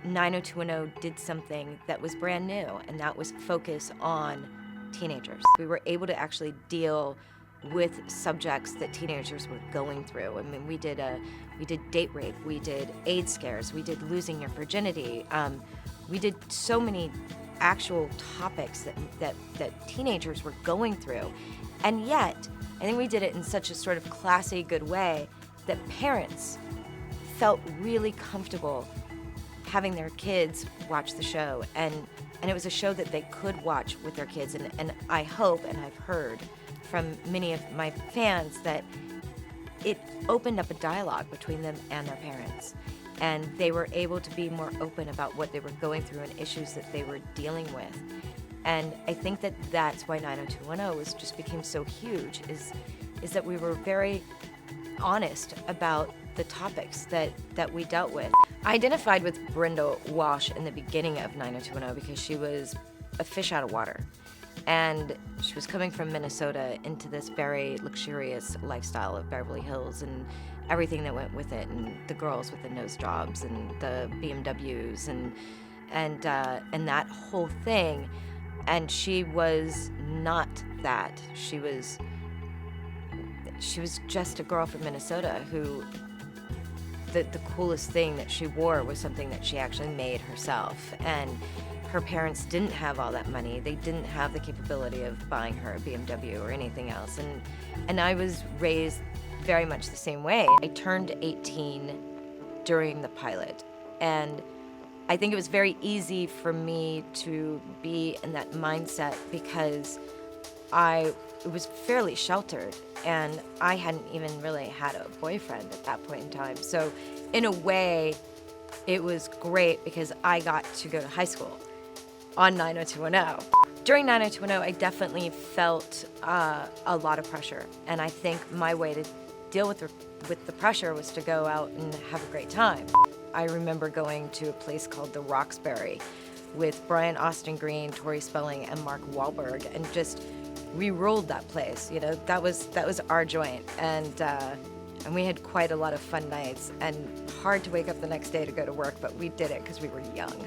90210 did something that was brand new, and that was focus on teenagers. We were able to actually deal with subjects that teenagers were going through. I mean, we did date rape, we did AIDS scares, we did losing your virginity. We did so many actual topics that teenagers were going through. And yet, I think we did it in such a sort of classy, good way that parents felt really comfortable having their kids watch the show. And it was a show that they could watch with their kids. And I hope, and I've heard from many of my fans, that it opened up a dialogue between them and their parents. And they were able to be more open about what they were going through and issues that they were dealing with. And I think that that's why 90210 just became so huge, is that we were very honest about the topics that we dealt with. I identified with Brenda Walsh in the beginning of 90210 because she was a fish out of water. And she was coming from Minnesota into this very luxurious lifestyle of Beverly Hills and everything that went with it, and the girls with the nose jobs and the BMWs and that whole thing. And she was not that. She was just a girl from Minnesota who the coolest thing that she wore was something that she actually made herself. And her parents didn't have all that money. They didn't have the capability of buying her a BMW or anything else. And I was raised very much the same way. I turned 18 during the pilot, and I think it was very easy for me to be in that mindset because I was fairly sheltered, and I hadn't even really had a boyfriend at that point in time. So in a way, it was great because I got to go to high school on 90210. During 90210, I definitely felt a lot of pressure, and I think my way to deal with the pressure was to go out and have a great time. I remember going to a place called the Roxbury with Brian Austin Green, Tori Spelling, and Mark Wahlberg, and just we ruled that place. You know, that was our joint, and we had quite a lot of fun nights, and hard to wake up the next day to go to work, but we did it because we were young.